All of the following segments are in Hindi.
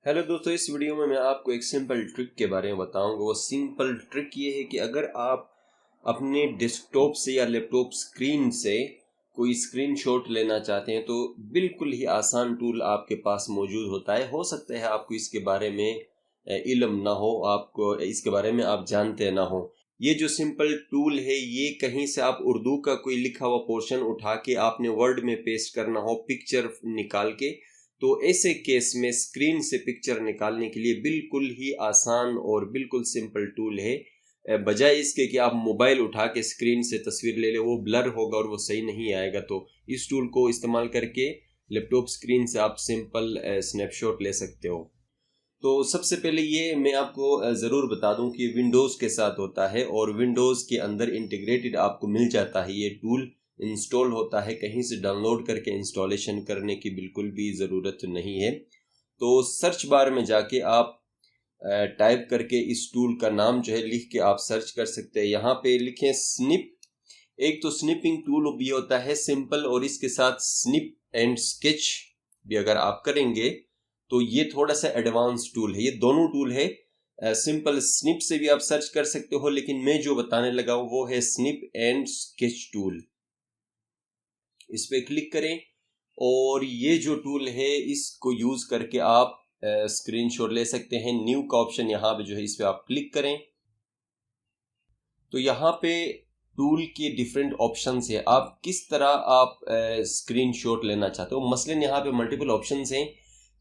हेलो दोस्तों, इस वीडियो में मैं आपको एक सिंपल ट्रिक के बारे में बताऊंगा। वो सिंपल ट्रिक ये है कि अगर आप अपने डेस्कटॉप से या लैपटॉप स्क्रीन से कोई स्क्रीनशॉट लेना चाहते हैं तो बिल्कुल ही आसान टूल आपके पास मौजूद होता है। हो सकता है आपको इसके बारे में इल्म ना हो, आपको इसके बारे में आप जानते ना हो। ये जो सिंपल टूल है ये कहीं से आप उर्दू का कोई लिखा हुआ पोर्शन उठा के आपने वर्ड में पेस्ट करना हो, पिक्चर निकाल के, तो ऐसे केस में स्क्रीन से पिक्चर निकालने के लिए बिल्कुल ही आसान और बिल्कुल सिंपल टूल है। बजाय इसके कि आप मोबाइल उठा के स्क्रीन से तस्वीर ले ले, वो ब्लर होगा और वो सही नहीं आएगा। तो इस टूल को इस्तेमाल करके लैपटॉप स्क्रीन से आप सिंपल स्नैपशॉट ले सकते हो। तो सबसे पहले ये मैं आपको ज़रूर बता दूं कि विंडोज़ के साथ होता है और विंडोज़ के अंदर इंटीग्रेटेड आपको मिल जाता है। ये टूल इंस्टॉल होता है, कहीं से डाउनलोड करके इंस्टॉलेशन करने की बिल्कुल भी ज़रूरत नहीं है। तो सर्च बार में जाके आप टाइप करके इस टूल का नाम जो है लिख के आप सर्च कर सकते हैं। यहाँ पे लिखें स्निप। एक तो स्निपिंग टूल भी होता है सिंपल, और इसके साथ स्निप एंड स्केच भी अगर आप करेंगे तो ये थोड़ा सा एडवांस टूल है। ये दोनों टूल है। सिंपल स्निप से भी आप सर्च कर सकते हो, लेकिन मैं जो बताने लगा हूं वो है स्निप एंड स्केच टूल। इस पे क्लिक करें और ये जो टूल है इसको यूज करके आप स्क्रीनशॉट ले सकते हैं। न्यू का ऑप्शन यहाँ पे जो है इस पे आप क्लिक करें तो यहाँ पे टूल के डिफरेंट ऑप्शंस है। आप किस तरह आप स्क्रीनशॉट लेना चाहते हो। मसलन यहाँ पे मल्टीपल ऑप्शंस हैं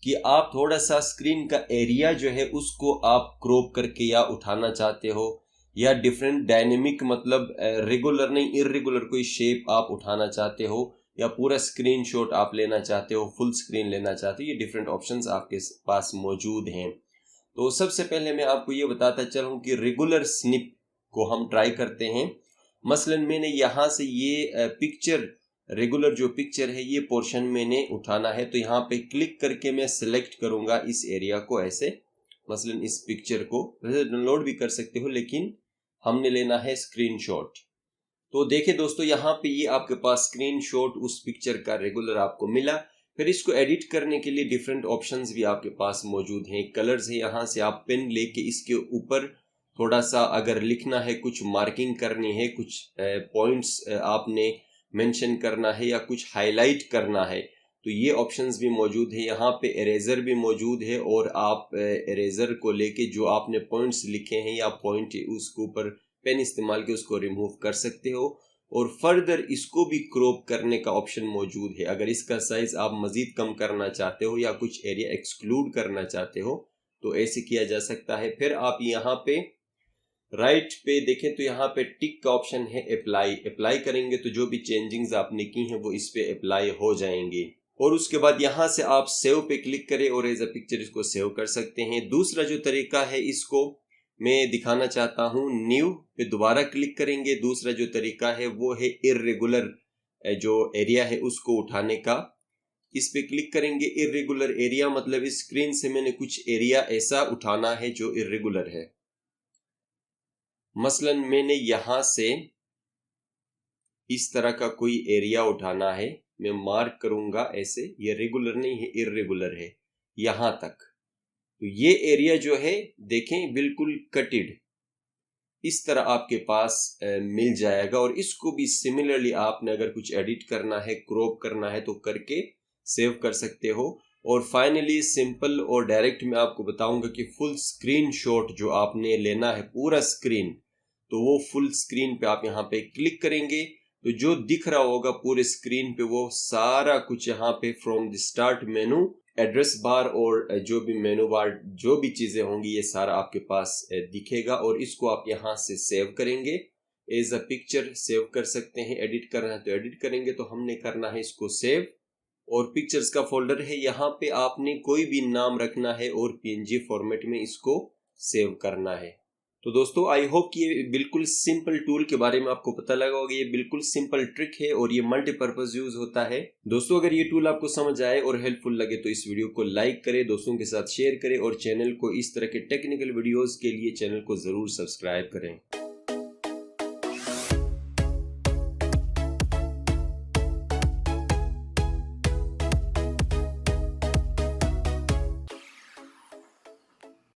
कि आप थोड़ा सा स्क्रीन का एरिया जो है उसको आप क्रॉप करके या उठाना चाहते हो, या डिफरेंट डायनेमिक मतलब रेगुलर नहीं इर्रेगुलर कोई शेप आप उठाना चाहते हो, या पूरा स्क्रीनशॉट आप लेना चाहते हो, फुल स्क्रीन लेना चाहते हो। ये डिफरेंट ऑप्शंस आपके पास मौजूद हैं। तो सबसे पहले मैं आपको ये बताता चलूँ कि रेगुलर स्निप को हम ट्राई करते हैं। मसलन मैंने यहाँ से ये पिक्चर, रेगुलर जो पिक्चर है ये पोर्शन मैंने उठाना है, तो यहाँ पे क्लिक करके मैं सिलेक्ट करूंगा इस एरिया को ऐसे। मसलन इस पिक्चर को वैसे डाउनलोड भी कर सकते हो, लेकिन हमने लेना है स्क्रीनशॉट। तो देखिए दोस्तों, यहाँ पे ये आपके पास स्क्रीनशॉट उस पिक्चर का रेगुलर आपको मिला। फिर इसको एडिट करने के लिए डिफरेंट ऑप्शंस भी आपके पास मौजूद हैं। कलर्स है, यहाँ से आप पेन लेके इसके ऊपर थोड़ा सा अगर लिखना है, कुछ मार्किंग करनी है, कुछ पॉइंट्स आपने मेंशन करना है या कुछ हाईलाइट करना है, तो ये ऑप्शंस भी मौजूद है। यहाँ पे इरेजर भी मौजूद है, और आप इरेजर को लेके जो आपने पॉइंट्स लिखे हैं या पॉइंट उसके ऊपर पेन इस्तेमाल के उसको रिमूव कर सकते हो। और फर्दर इसको भी क्रॉप करने का ऑप्शन मौजूद है। अगर इसका साइज आप मजीद कम करना चाहते हो या कुछ एरिया एक्सक्लूड करना चाहते हो तो ऐसे किया जा सकता है। फिर आप यहाँ पे राइट पे देखें तो यहाँ पे टिक का ऑप्शन है, अप्लाई करेंगे तो जो भी चेंजिंग्स आपने की हैं वो इस पे अप्लाई हो जाएंगे। और उसके बाद यहाँ से आप सेव पे क्लिक करें और एज अ पिक्चर इसको सेव कर सकते हैं। दूसरा जो तरीका है इसको मैं दिखाना चाहता हूँ, न्यू पे दोबारा क्लिक करेंगे। दूसरा जो तरीका है वो है इर्रेगुलर जो एरिया है उसको उठाने का। इस पे क्लिक करेंगे। इर्रेगुलर एरिया मतलब इस स्क्रीन से मैंने कुछ एरिया ऐसा उठाना है जो इर्रेगुलर है। मसलन मैंने यहां से इस तरह का कोई एरिया उठाना है, मैं मार्क करूंगा ऐसे। ये रेगुलर नहीं है, इर्रेगुलर है यहां तक। तो ये एरिया जो है देखें बिल्कुल कटेड इस तरह आपके पास मिल जाएगा। और इसको भी सिमिलरली आपने अगर कुछ एडिट करना है, क्रॉप करना है तो करके सेव कर सकते हो। और फाइनली सिंपल और डायरेक्ट मैं आपको बताऊंगा कि फुल स्क्रीन शॉट जो आपने लेना है पूरा स्क्रीन, तो वो फुल स्क्रीन पे आप यहाँ पे क्लिक करेंगे तो जो दिख रहा होगा पूरे स्क्रीन पे वो सारा कुछ यहाँ पे from the start menu, address bar और जो भी मेनू बार जो भी चीजें होंगी ये सारा आपके पास दिखेगा। और इसको आप यहाँ से सेव करेंगे, एज अ पिक्चर सेव कर सकते हैं। एडिट करना है तो एडिट करेंगे, तो हमने करना है इसको सेव। और पिक्चर्स का फोल्डर है, यहाँ पे आपने कोई भी नाम रखना है और पीएनजी फॉर्मेट में इसको सेव करना है। तो दोस्तों आई होप कि ये बिल्कुल सिंपल टूल के बारे में आपको पता लगा होगा। ये बिल्कुल सिंपल ट्रिक है और ये मल्टीपर्पज यूज होता है। दोस्तों अगर ये टूल आपको समझ आए और हेल्पफुल लगे तो इस वीडियो को लाइक करें, दोस्तों के साथ शेयर करें, और चैनल को इस तरह के टेक्निकल वीडियोस के लिए चैनल को जरूर सब्सक्राइब करें।